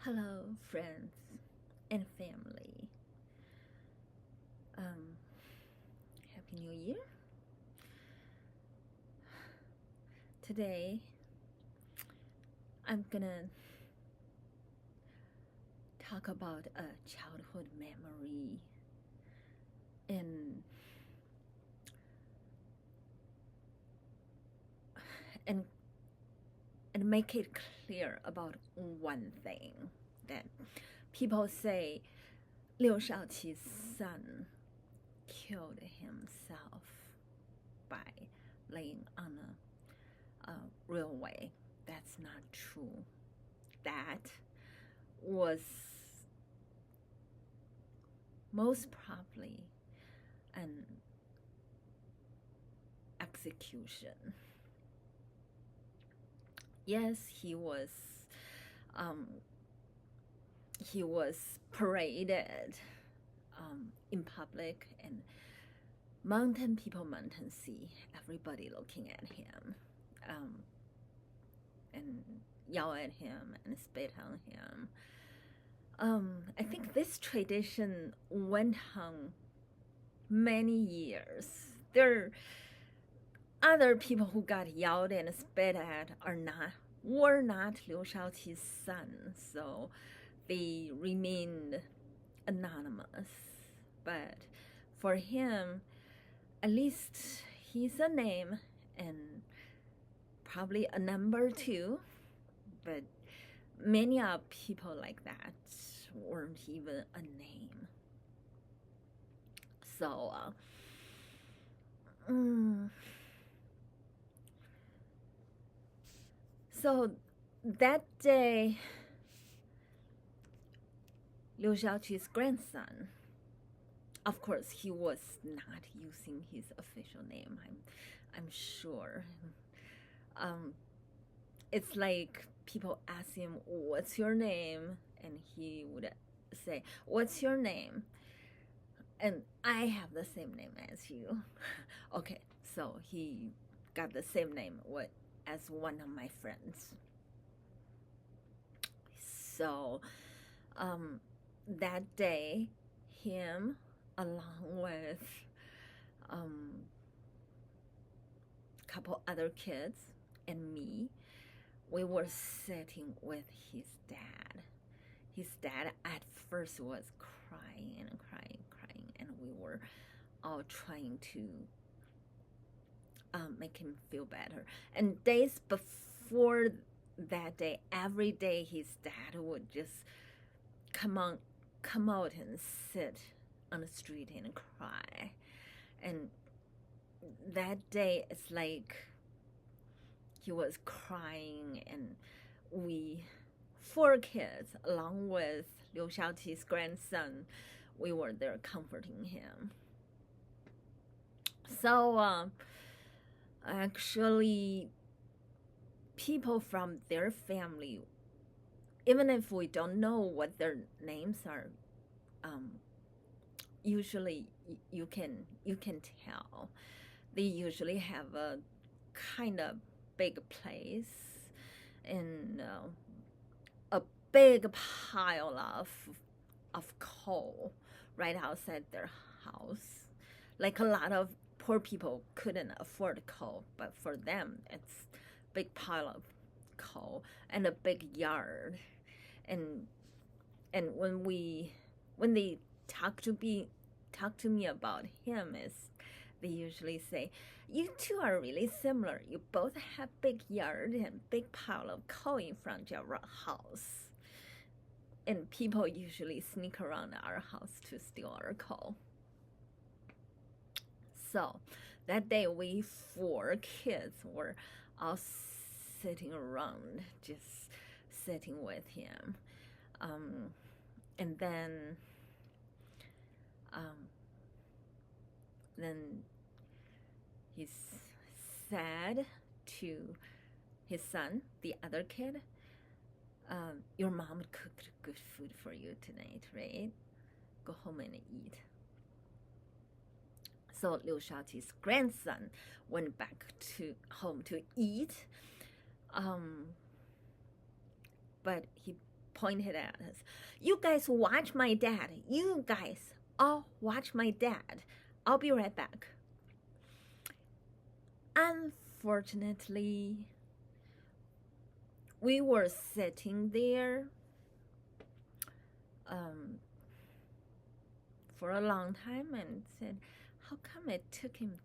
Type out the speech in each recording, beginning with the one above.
Hello, friends and family. Happy New Year. Today, I'm gonna talk about a childhood memory and and and make it clear about one thing that people say Liu Shaoqi's son killed himself by laying on a railway. That's not true. That was most probably an execution. Yes, um, he was paraded in public, and mountain people, mountain see, everybody looking at him, and yell at him and spit on him. I think this tradition went on many years. There are other people who got yelled and spit at were not Liu Shaoqi's son, so they remained anonymous. But for him, at least he's a name and probably a number too. But many of people like that weren't even a name. So, so that day, Liu Shaoqi's grandson, of course, he was not using his official name. I'm sure. It's like people ask him, "What's your name?" and he would say, "What's your name?" And I have the same name as you. Okay, so he got the same name as one of my friends. So that day, him along with a couple other kids and me, we were sitting with his dad. His dad at first was crying and crying, and we were all trying to make him feel better. And days before that day, every day his dad would just come out and sit on the street and cry. And that day, it's like he was crying, and we, four kids, along with Liu Shaoqi's grandson, we were there comforting him. So, actually, people from their family, even if we don't know what their names are, usually you can tell. They usually have a kind of big place and a big pile of coal right outside their house. Like a lot of poor people couldn't afford coal, but for them it's big pile of coal and a big yard. And when they talk to me about him, is they usually say, "You two are really similar. You both have big yard and big pile of coal in front of your house." And people usually sneak around our house to steal our coal. So that day, we four kids were all sitting around, just sitting with him. And then he said to his son, the other kid, "Your mom cooked good food for you tonight, right? Go home and eat." So Liu Shaoqi's grandson went back to home to eat, but pointed at us. You guys watch my dad. You guys all watch my dad. I'll be right back. Unfortunately, we were sitting there for a long time and said, how come it took him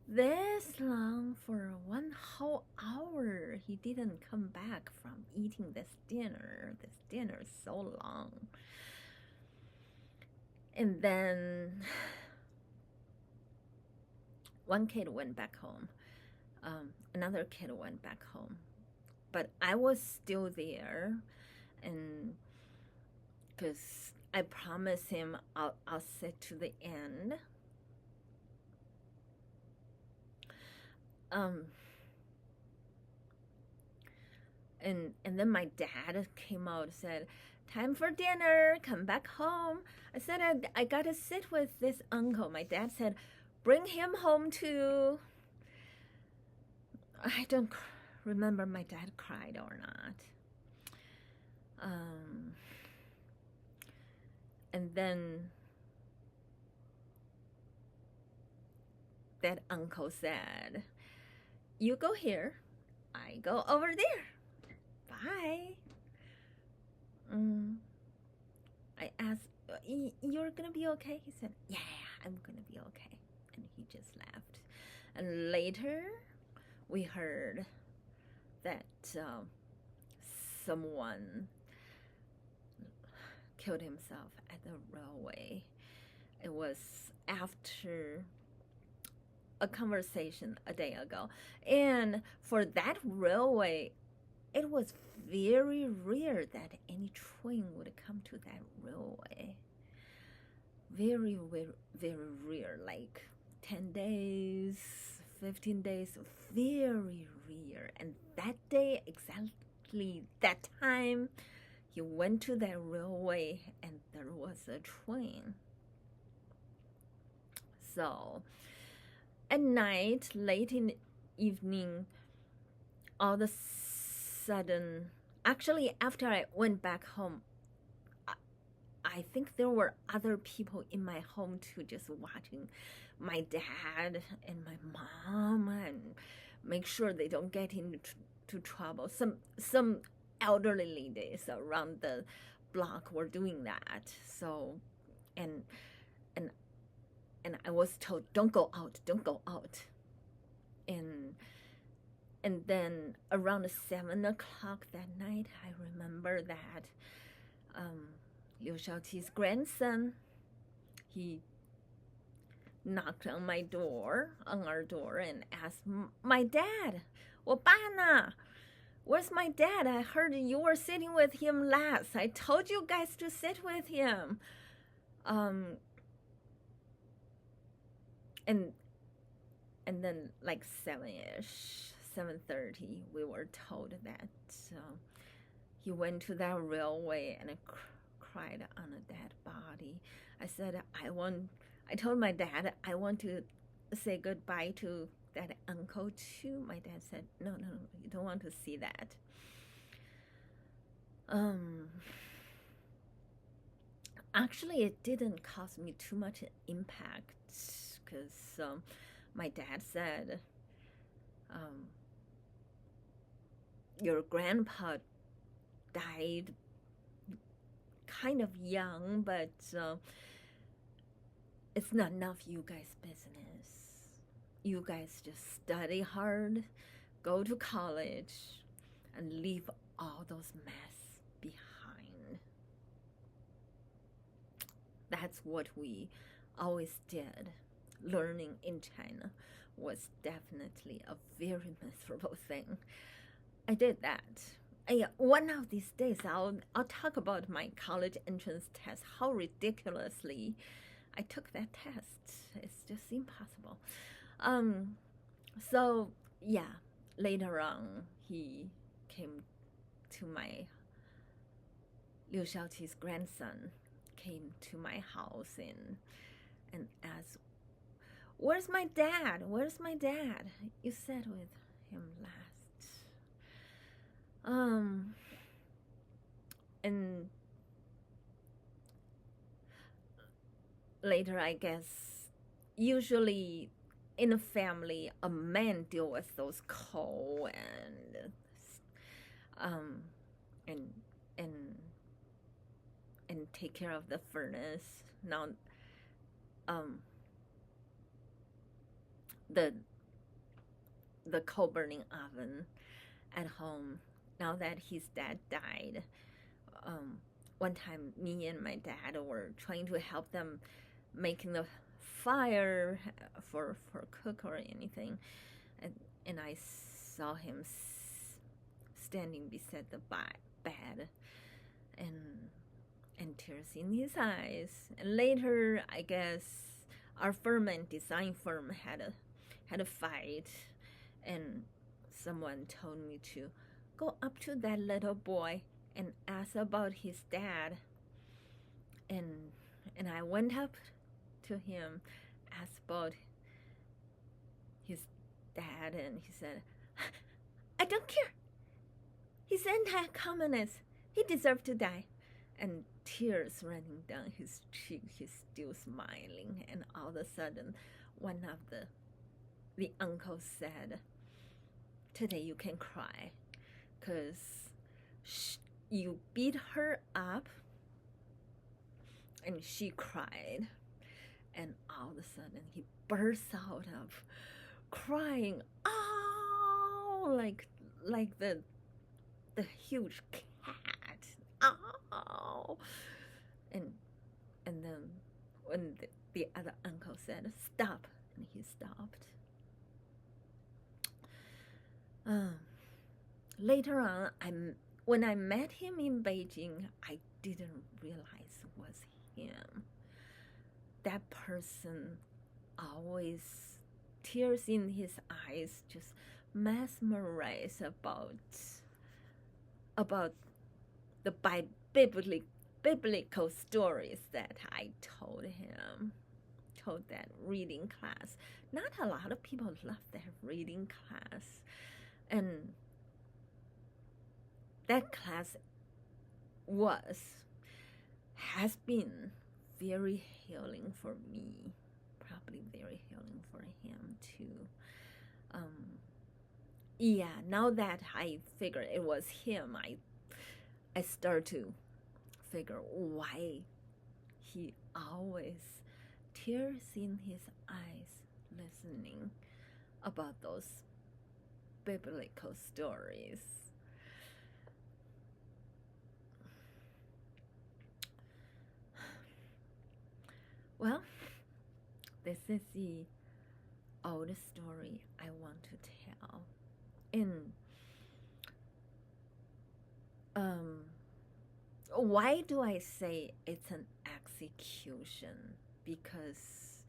this long for 1 whole hour? He didn't come back from eating this dinner. This dinner is so long. And then one kid went back home. Another kid went back home. But I was still there, and because I promised him I'll sit to the end. And then my dad came out and said, time for dinner, come back home. I said, I gotta sit with this uncle. My dad said, bring him home too. I don't remember my dad cried or not. And then that uncle said, you go here, I go over there. Bye. I asked, you're gonna be okay? He said, yeah, I'm gonna be okay. And he just left. And later, we heard that someone killed himself at the railway. It was after a conversation a day ago. And for that railway, it was very rare that any train would come to that railway. Very, very, very rare, like 10 days, 15 days, very rare. And that day, exactly that time, he went to that railway and there was a train. So at night, late in the evening, all of a sudden, actually after I went back home, I think there were other people in my home too, just watching my dad and my mom and make sure they don't get into trouble. Some elderly ladies around the block were doing that. So, and I was told, don't go out. And then around 7 o'clock that night, I remember that Liu Shaoqi's grandson, he knocked on our door, and asked, my dad, 我爸呢? Where's my dad? I heard you were sitting with him last. I told you guys to sit with him. And then like 7-ish, 7:30, we were told that he went to that railway and cried on a dead body. I said, I told my dad, I want to say goodbye to that uncle too. My dad said, no, you don't want to see that. Actually, it didn't cause me too much impact because my dad said, your grandpa died kind of young, but it's not none of you guys' business. You guys just study hard, go to college, and leave all those mess behind. That's what we always did. Learning in China was definitely a very miserable thing. I did that. One of these days, I'll talk about my college entrance test, how ridiculously I took that test. It's just impossible. So yeah, later on, he came to Liu Shaoqi's grandson came to my house and asked, where's my dad? Where's my dad? You sat with him last. later, I guess, usually in a family, a man deal with those coal um and and and take care of the furnace. Now, um, the the coal burning oven at home. Now that his dad died, um, one time me and my dad were trying to help them making the fire for cook or anything, and I saw him standing beside the bed, and tears in his eyes. And later, I guess our firm and design firm had a fight, and someone told me to go up to that little boy and ask about his dad. And I went up to him, asked about his dad, and he said, "I don't care. He's anti-communist. He deserved to die." And tears running down his cheek. He's still smiling. And all of a sudden, one of the uncles said, "Today you can cry, 'cause you beat her up." And she cried. And all of a sudden, he bursts out of crying, "Oh!" like the huge cat. "Oh!" And then when the other uncle said, "Stop," and he stopped. Later on, when I met him in Beijing, I didn't realize it was him. That person, always tears in his eyes, just mesmerized about the biblical stories that I told that reading class. Not a lot of people love that reading class, and that class has been very healing for me, probably very healing for him too. Yeah, now that I figure it was him, I start to figure why he always tears in his eyes listening about those biblical stories. Well, this is the old story I want to tell. And why do I say it's an execution? Because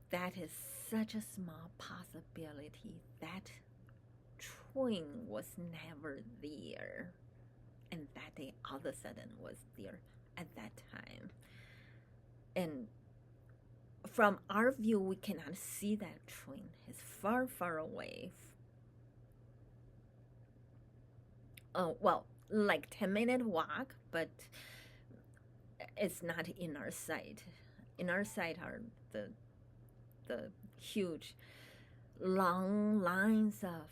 that is such a small possibility. That train was never there, and that day all of a sudden was there at that time. And from our view, we cannot see that train. It's far, far away. Well, like 10-minute walk, but it's not in our sight. In our sight are the huge, long lines of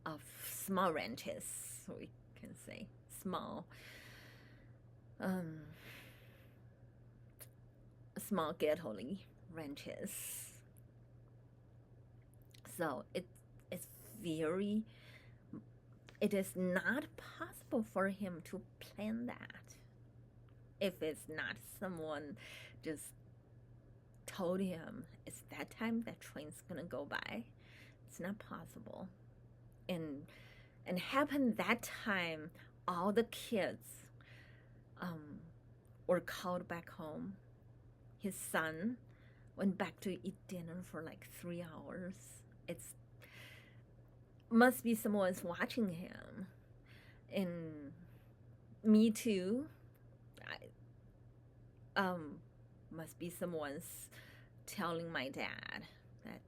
of small ranches. We can say small ghetto-ly ranches. So it is not possible for him to plan that if it's not someone just told him it's that time that train's gonna go by. It's not possible. And happened that time, all the kids were called back home. His son went back to eat dinner for like 3 hours. It's must be someone's watching him. And me too. Must be someone's telling my dad that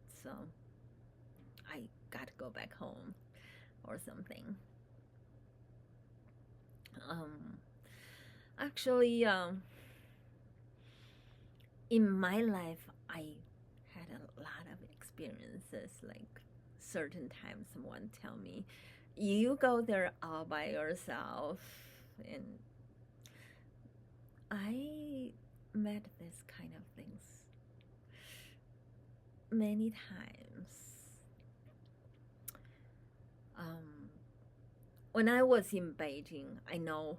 I got to go back home or something. Actually, in my life, I had a lot of experiences. Like certain times, someone tell me, "You go there all by yourself," and I met this kind of things many times. Um, when I was in Beijing, I know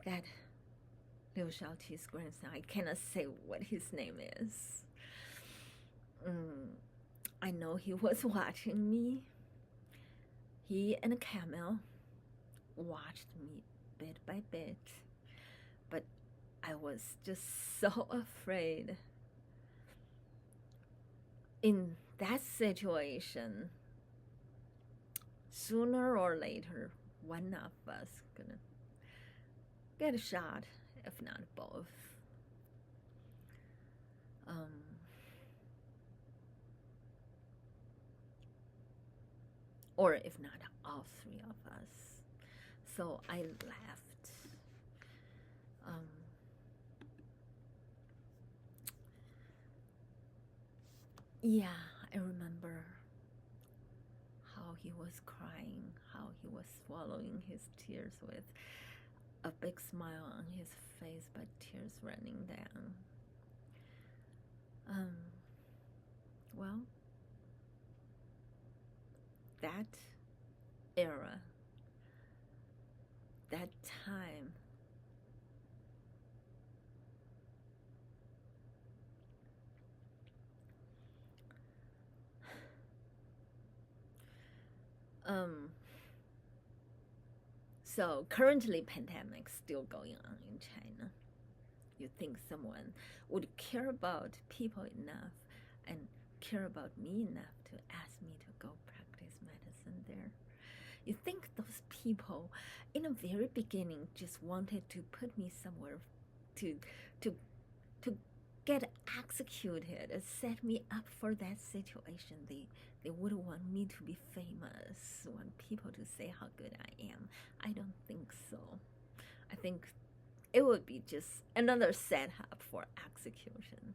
that Liu Shaoqi's grandson. I cannot say what his name is. I know he was watching me. He and a camel watched me bit by bit, but I was just so afraid. In that situation, sooner or later, one of us gonna get a shot, if not both. Or if not, all three of us. So I left. Yeah, I remember how he was crying, how he was swallowing his tears with a big smile on his face, but tears running down. Well, that era, that time, so currently pandemic still going on in China. You think someone would care about people enough and care about me enough to ask me to go practice medicine there? You think those people in the very beginning just wanted to put me somewhere to to to get executed, set me up for that situation. They would want me to be famous, want people to say how good I am. I don't think so. I think it would be just another setup for execution.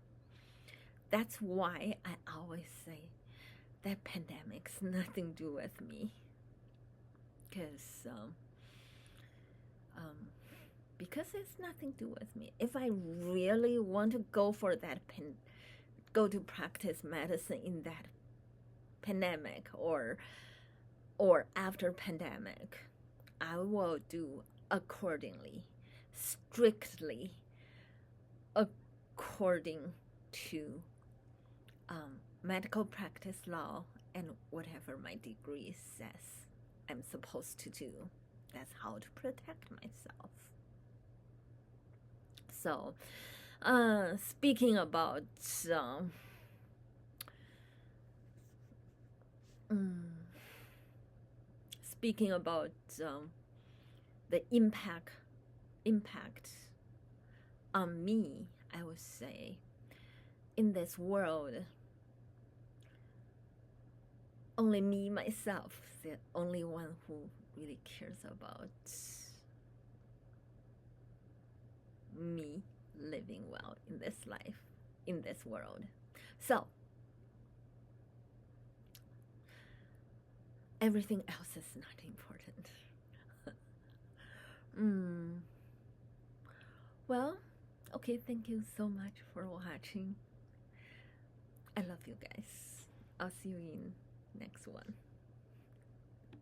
That's why I always say that pandemic's nothing to do with me. Because it's nothing to do with me. If I really want to go for that go to practice medicine in that pandemic or after pandemic, I will do accordingly, strictly according to medical practice law and whatever my degree says I'm supposed to do. That's how to protect myself. So, speaking about the impact on me, I would say, in this world, only me, myself, the only one who really cares about me living well in this life, in this world. So, everything else is not important. Well, okay, thank you so much for watching. I love you guys. I'll see you in next one.